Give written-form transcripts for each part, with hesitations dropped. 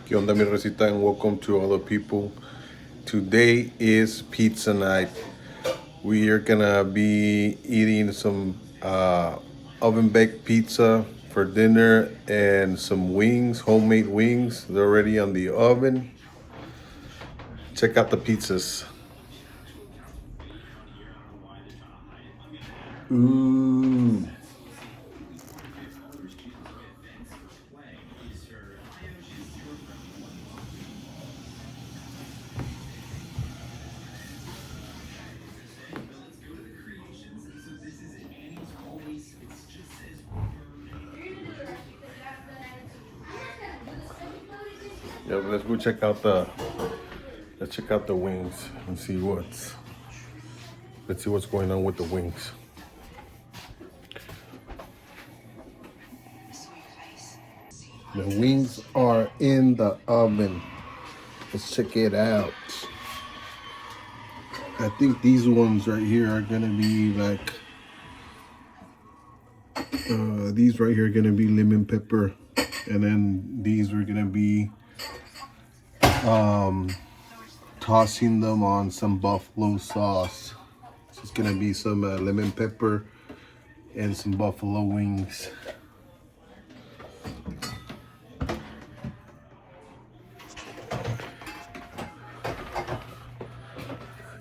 ¿Qué onda, mi recita? And welcome to all the people. Today is pizza night. We are gonna be eating some oven baked pizza for dinner and some wings, homemade wings. They're already on the oven. Check out the pizzas. Ooh. Yeah, let's go check out the wings and see let's see what's going on with the wings. The wings are in the oven. Let's check it out. I think these ones right here are gonna be like these right here are gonna be lemon pepper, and then these are gonna be tossing them on some buffalo sauce. So it's gonna be some lemon pepper and some buffalo wings.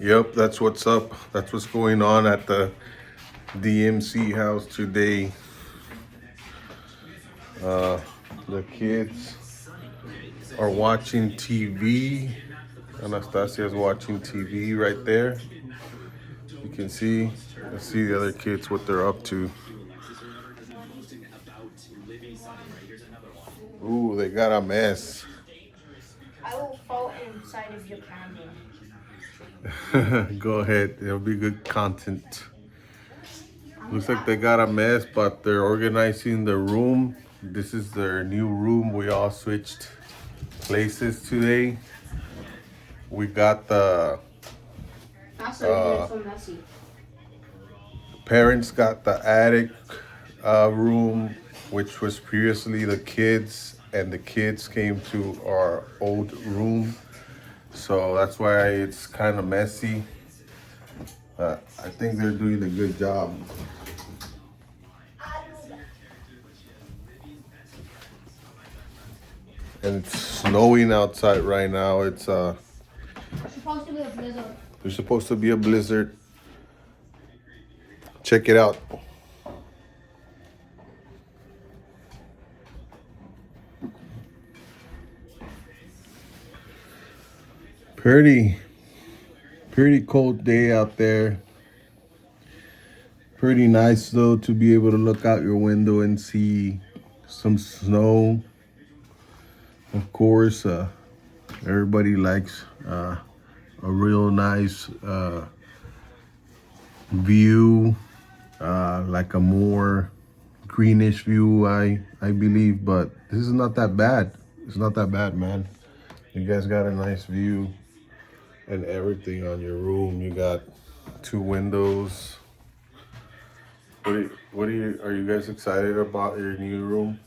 Yep, that's what's up. That's what's going on at the DMC house today. The kids are watching TV. Anastasia's watching TV right there. You can see, let's see the other kids, what they're up to. Ooh, they got a mess. I will fall inside of your camera. Go ahead, it'll be good content. Looks like they got a mess, but they're organizing the room. This is their new room. We all switched places today. We got the That's so messy. parents got the attic room, which was previously the kids, and the kids came to our old room. So that's why it's kind of messy. I think they're doing a good job. And it's snowing outside right now. It's Supposed to be a blizzard. there's supposed to be a blizzard. Check it out. Pretty cold day out there. Pretty nice though to be able to look out your window and see some snow. Of course, everybody likes a real nice view, like a more greenish view, I believe. But this is not that bad. It's not that bad, man. You guys got a nice view and everything on your room. You got 2 windows. Are you guys excited about your new room?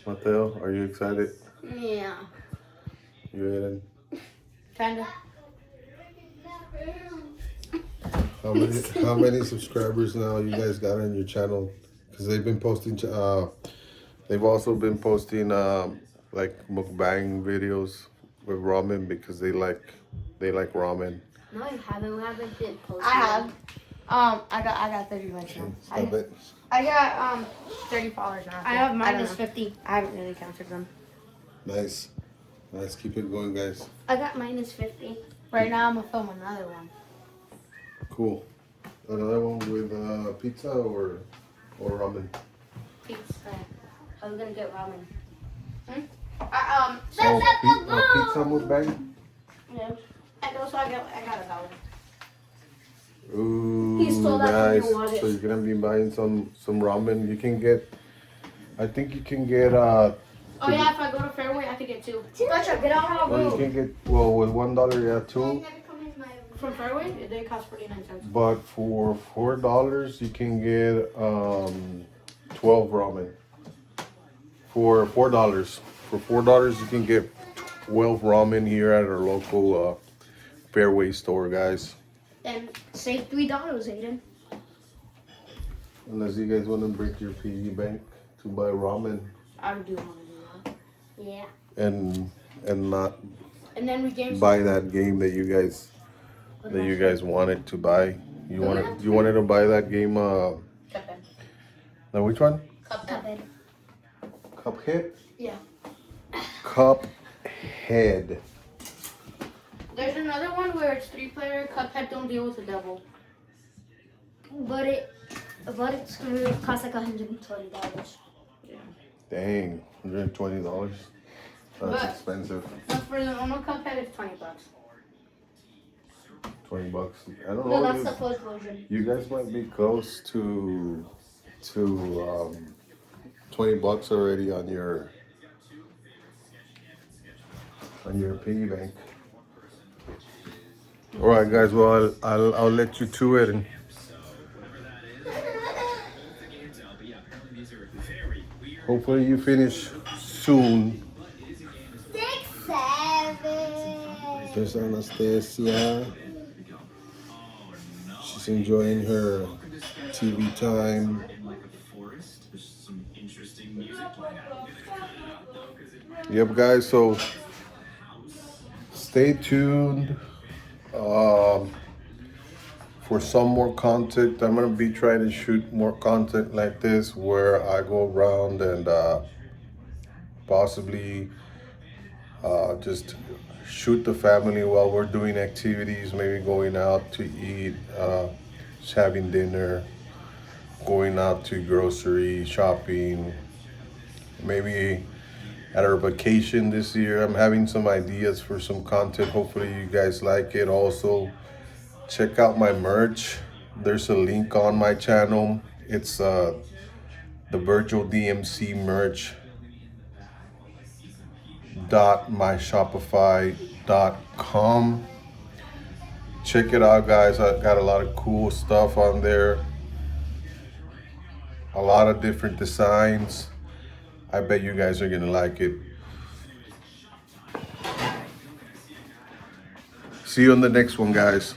Mateo, are you excited? Yeah. You Aiden? Kinda. How many subscribers now you guys got on your channel? Because they've been posting. They've also been posting like mukbang videos with ramen because they like ramen. No, you haven't. We haven't been posting. I have. I got 30 likes now. I got 30 followers now. I have minus 50. I haven't really counted them. Nice. Keep it going, guys. I got minus 50. Right now, I'm gonna film another one. Cool. Another one with pizza or ramen. Pizza. I was gonna get ramen. Pizza mukbang. Yeah. And also, I got $1. Ooh, He stole that from nice. your wallet. So you're gonna be buying some ramen. You can get. I think you can get. Oh yeah, if I go to Fairway, I could get 2. Gotcha, get out of my Or you room. can get with $1, yeah, 2. From Fairway, they cost 49 cents. But for $4, you can get 12 ramen. For $4, For $4, you can get 12 ramen here at our local Fairway store, guys. Then save $3, Aiden. Unless you guys want to break your piggy bank to buy ramen. I do want to do that. Yeah. And not and then we buy that game that you guys wanted to buy. You wanted to buy that game. Cuphead. Now which one? Cuphead. Cuphead. Yeah. Cuphead. There's another one where it's 3-player. Cuphead don't deal with the devil. But it's gonna cost like $120. Yeah. Dang, $120. That's expensive. But for the normal Cuphead, it's $20. $20. I don't know. No, that's the full version. You guys might be close to $20 already on your piggy bank. All right, guys. Well, I'll let you to it, and hopefully you finish soon. 6, 7. There's Anastasia. She's enjoying her TV time. Yep, guys. So stay tuned for some more content. I'm gonna be trying to shoot more content like this, where I go around and possibly just shoot the family while we're doing activities, maybe going out to eat, just having dinner, going out to grocery shopping, maybe at our vacation this year. I'm having some ideas for some content. Hopefully you guys like it. Also, check out my merch. There's a link on my channel. It's the Virtual DMC merch .myshopify.com. Check it out, guys. I got a lot of cool stuff on there, a lot of different designs. I bet you guys are gonna like it. See you on the next one, guys.